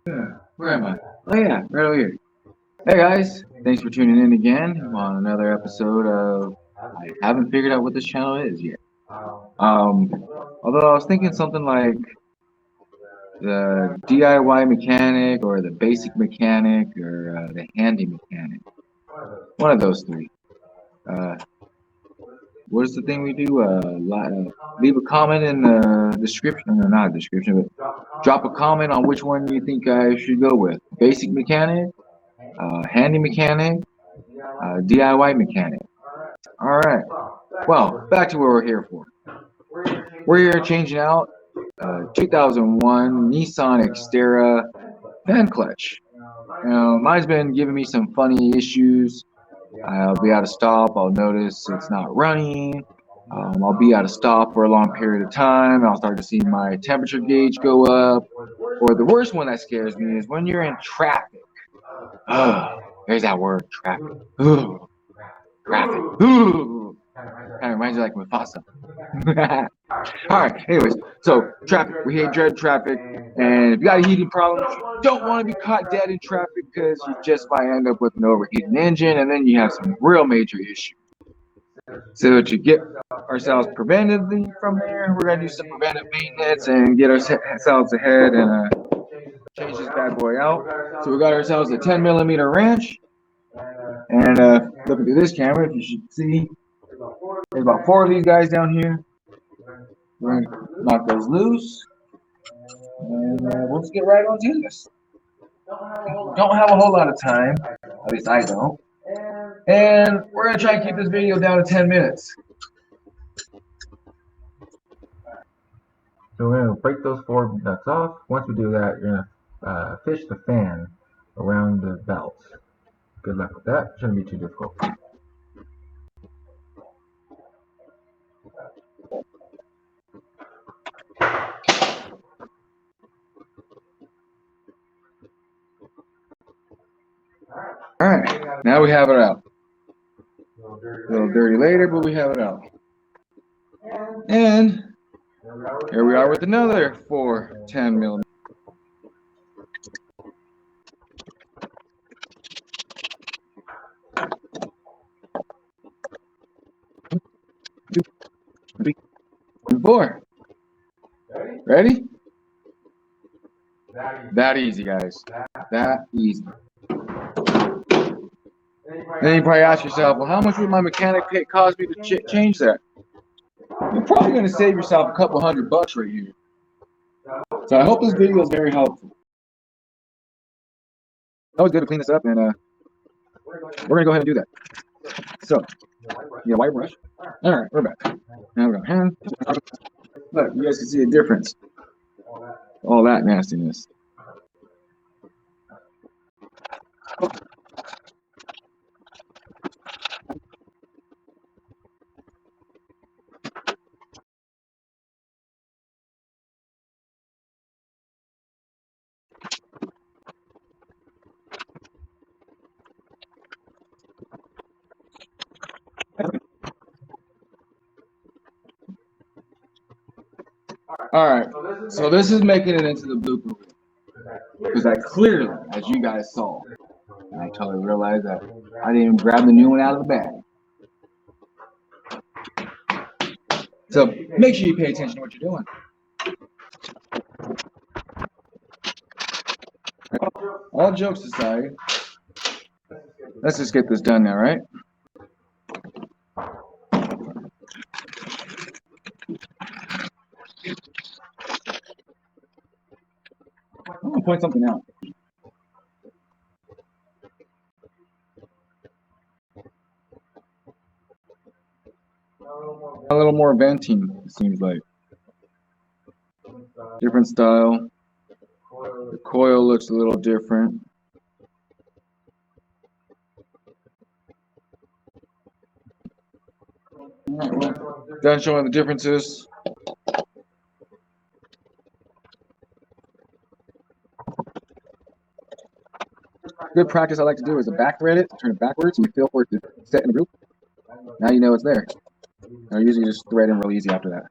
Where am I? Oh yeah, right over here. Hey guys, thanks for tuning in again on another episode of I haven't figured out what this channel is yet. Um, Although I was thinking something like the DIY mechanic or the basic mechanic or the handy mechanic. One of those three. Uh, what is the thing we do? Leave a comment in the description, or not description, but drop a comment on which one you think I should go with. Basic mechanic, handy mechanic, DIY mechanic. All right. Well, back to what we're here for. We're here changing out 2001 Nissan Xterra fan clutch. Mine's been giving me some funny issues. I'll be out of stop. I'll notice it's not running. I'll be out of stop for a long period of time. I'll start to see my temperature gauge go up. Or the worst one that scares me is when you're in traffic. Oh, there's that word, traffic. Ooh, traffic. Ooh. Kind of reminds you like Mufasa. All right. Anyways, so traffic. We hate dread traffic, and if you got a heating problem, you don't want to be caught dead in traffic because you just might end up with an overheating engine, and then you have some real major issues. So to get ourselves preventively from there, we're gonna do some preventive maintenance and get ourselves ahead and change this bad boy out. So we got ourselves a 10mm wrench, and looking through this camera, if you should see, there's about 4 of these guys down here. We're gonna knock those loose, and we'll just get right on to this. Don't have a whole lot of time, at least I don't. And we're gonna try and keep this video down to 10 minutes. So we're going to break those 4 nuts off. Once we do that, you're going to fish the fan around the belts. Good luck with that. Shouldn't be too difficult. Alright, now we have it out. A little dirty later, but we have it out. And here we are with another 4 10mm. Four. Ready? That easy, guys. That easy. Then you probably ask yourself, well, how much would my mechanic pay cost me to change that? You're probably going to save yourself a couple $100 right here. So I hope this video is very helpful. Always good to clean this up, and we're going to go ahead and do that. So, you got a white brush. All right, we're back. Now we're going to look, you guys can see a difference. All that nastiness. Alright, so this is making it into the blooper reel. Because I clearly, as you guys saw, and I totally realized that I didn't even grab the new one out of the bag. So make sure you pay attention to what you're doing. All jokes aside, let's just get this done now, right? I'm gonna point something out. A little more venting, it seems like. Different style. The coil looks a little different. Done showing the differences. Good practice I like to do is a back thread it, turn it backwards, and you feel for it to set in the group. Now you know it's there. I usually just thread in real easy after that.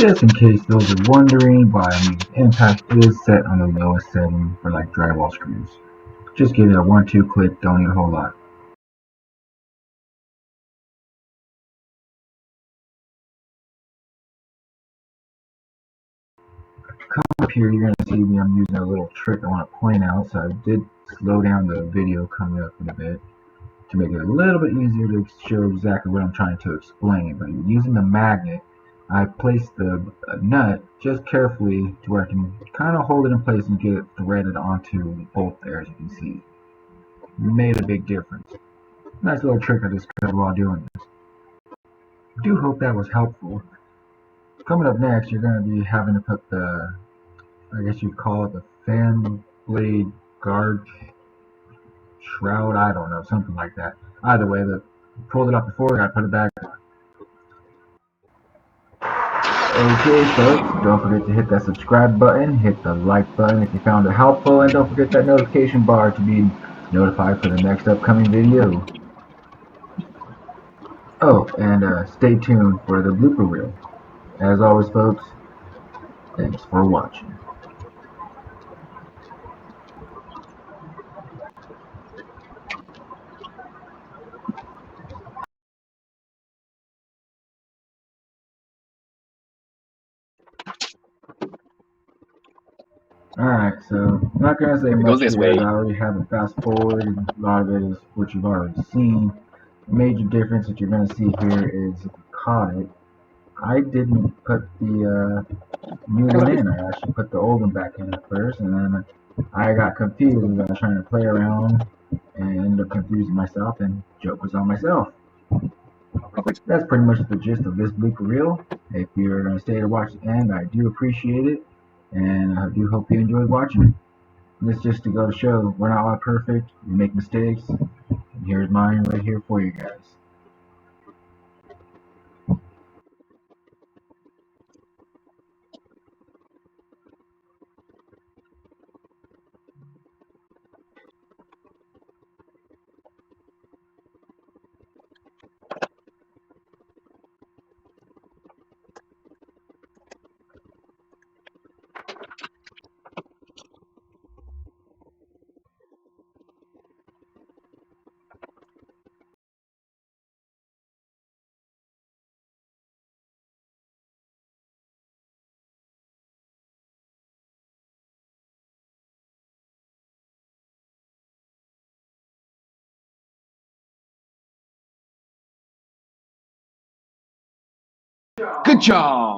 Just in case those are wondering why music impact is set on the lowest setting for like drywall screws. Just give it a 1-2 click, don't need a whole lot. Come up here, you're going to see me, I'm using a little trick I want to point out, so I did slow down the video coming up in a bit to make it a little bit easier to show exactly what I'm trying to explain. But using the magnet, I placed the nut just carefully to where I can kind of hold it in place and get it threaded onto the bolt there, as you can see. Made a big difference. Nice little trick I discovered while doing this. I do hope that was helpful. Coming up next, you're going to be having to put the, I guess you'd call it the fan blade guard shroud, I don't know, something like that. Either way, pulled it up before, gotta put it back on. Okay, folks, don't forget to hit that subscribe button, hit the like button if you found it helpful, and don't forget that notification bar to be notified for the next upcoming video. Oh, and stay tuned for the blooper reel. As always, folks, thanks for watching. Alright, so I'm not going to say It goes much this here as way. I already have it fast forward, and a lot of it is what you've already seen. The major difference that you're going to see here is if you caught it, I didn't put the new one in. I actually put the old one back in at first, and then I got confused as I was trying to play around and ended up confusing myself, and joke was on myself. That's pretty much the gist of this blooper reel. If you're going to stay to watch the end, I do appreciate it, and I do hope you enjoyed watching it. This just to go to show we're not all perfect, we make mistakes, and here's mine right here for you guys. Good job.